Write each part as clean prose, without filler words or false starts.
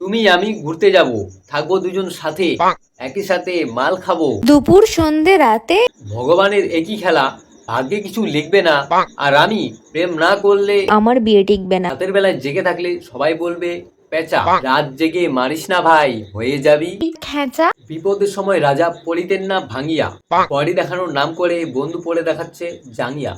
তুমি আমি ঘুরতে যাব, থাকবো দুজন সাথে, একই সাথে মাল খাবো। দুপুর সন্ধে রাতে ভগবানের একই খেলা, ভাগ্যে কিছু লিখবে না। আর আমি প্রেম না করলে আমার বিয়ে টিকবে না। রাতের বেলায় জেগে থাকলে সবাই বলবে পেঁচা। রাত জেগে মারিস না ভাই, হয়ে যাবি খেঁচা। বিপদের সময় রাজা পড়িতেন না ভাঙিয়া, বডি দেখানোর নাম করে বন্ধু পড়ে দেখাচ্ছে জাঙ্গিয়া।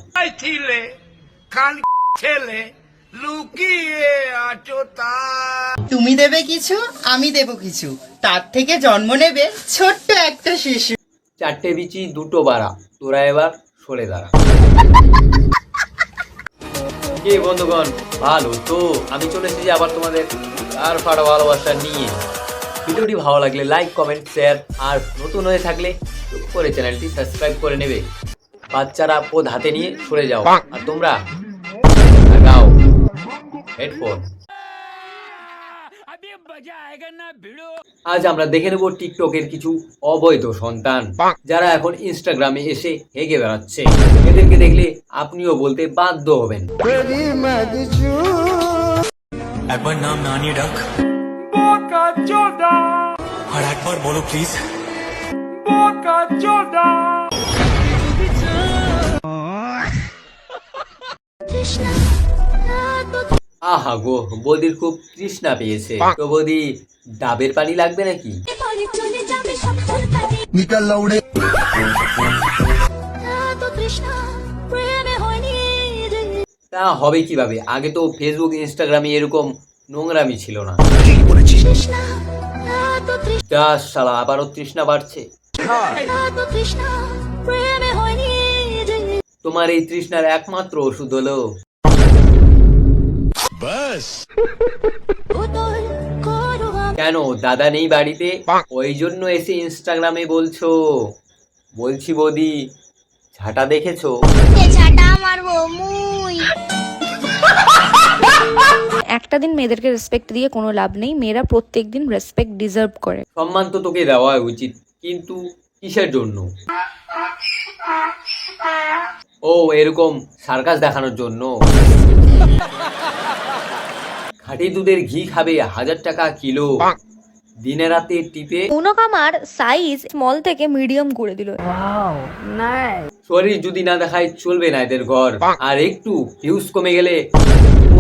তুমি দেবে কিছু, আমি দেব কিছু, তার থেকে জন্ম নেবে ছোট্ট একটা শিশু। চারটে বিচি দুটো বাড়া, তোরা এবার সরে দাঁড়া। কে বন্ধুগণ, ভালো তো? আমি চলে এসেছি আবার তোমাদের আর ফাড়া ভালোবাসা নিয়ে। ভিডিওটি ভালো লাগলে লাইক কমেন্ট শেয়ার, আর নতুন হয়ে থাকলে চুপ করে চ্যানেলটি সাবস্ক্রাইব করে নেবে। বাচ্চারা পদ হাতে নিয়ে সরে যাও, আর তোমরা লাগাও হেডফোন। আজ আমরা দেখে নেব টিকটকের কিছু অবৈধ সন্তান, যারা এখন ইনস্টাগ্রামে এসে হেগে বেড়াচ্ছে। এদেরকে দেখলে আপনিও বলতে বাধ্য হবেন, একবার নাম না নিয়ে ডাক, আর একবার বলো প্লিজ। আহা গো, বৌদির খুব তৃষ্ণা পেয়েছে। তো বৌদি, ডাবের পানি লাগবে নাকি? তা হবে কিভাবে? আগে তো ফেসবুক ইনস্টাগ্রামে এরকম নোংরামি ছিল না। যা শালা, আবারও তৃষ্ণা বাড়ছে। তোমার এই তৃষ্ণার একমাত্র ওষুধ হলো কেন দাদা নেই বাড়িতে, ওই জন্য এসে ইনস্টাগ্রামে বলছো? বলছি বৌদি, ঝাঁটা দেখেছো? একটা দিন মেয়েদেরকে রেসপেক্ট দিয়ে কোনো লাভ নেই। মেয়েরা প্রত্যেকদিন রেসপেক্ট ডিজার্ভ করে। সম্মান তো তোকে দেওয়া উচিত, কিন্তু কিসের জন্য? ও এরকম সার্কাস দেখানোর জন্য? খাঁটি দুধের ঘি খাবে 1000 টাকা কিলো, দিনে রাতে টিপে উনক আমার সাইজ স্মল থেকে মিডিয়াম করে দিল। শরীর যদি না দেখায় চলবে না এদের ঘর। আর একটু ভিউজ কমে গেলে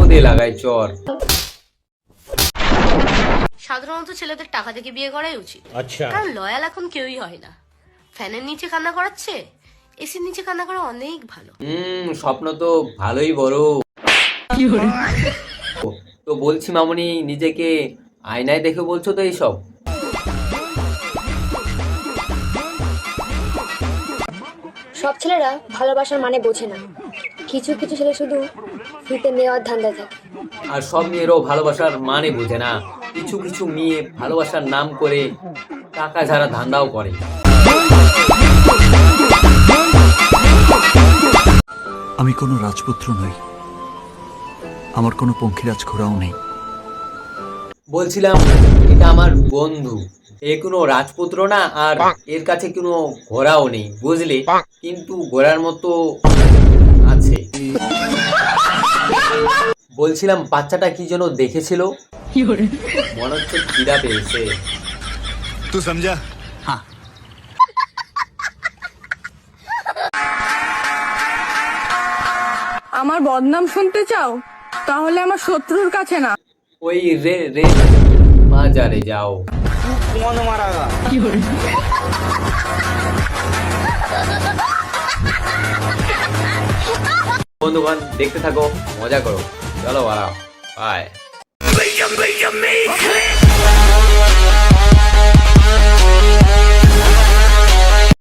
ওদের লাগায় চর। সাধারণত ছেলেদের টাকা থেকে বিয়ে করাই উচিত। আচ্ছা, কারণ লয়াল এখন কেউই হয় না। ফ্যানের নিচে কান্না করাচ্ছে, এসির নিচে কান্না করা অনেক ভালো। স্বপ্ন তো ভালোই বড়। তো বলছি মামুনি, নিজেকে আয়নায় দেখে বলছো তো এইসব? সব ছেলেরা ভালোবাসার মানে বোঝে না। কিছু কিছু ছেলে শুধু ফিতে নেওয়ার ধান্দায় থাকে। আর সব মেয়েরাও ভালোবাসার মানে বোঝে না। কিছু কিছু মেয়ে ভালোবাসার নাম করে টাকা ঝাড়া ধান্দাও করে। আমি কোনো রাজপুত্র নই, আমার কোনো পঙ্খিরাজ ঘোড়াও নেই। বলছিলাম, এটা আমার বন্ধু, এ কোনো রাজপুত্র না, আর এর কাছে কোনো ঘোড়াও নেই, বুঝলে? কিন্তু ঘোড়ার মতো আছে। বলছিলাম, বাচ্চাটা কি যেন দেখেছিল, মনে হচ্ছে খিদা পেয়েছে। তুই সমঝা? হ্যাঁ। আমার বদনাম শুনতে চাও? তাহলে আমার শত্রুর কাছে না, ওই রে রে মাজারে যাও। বন্ধুগণ, দেখতে থাকো, মজা করো, চলো বাড়াও, বাই।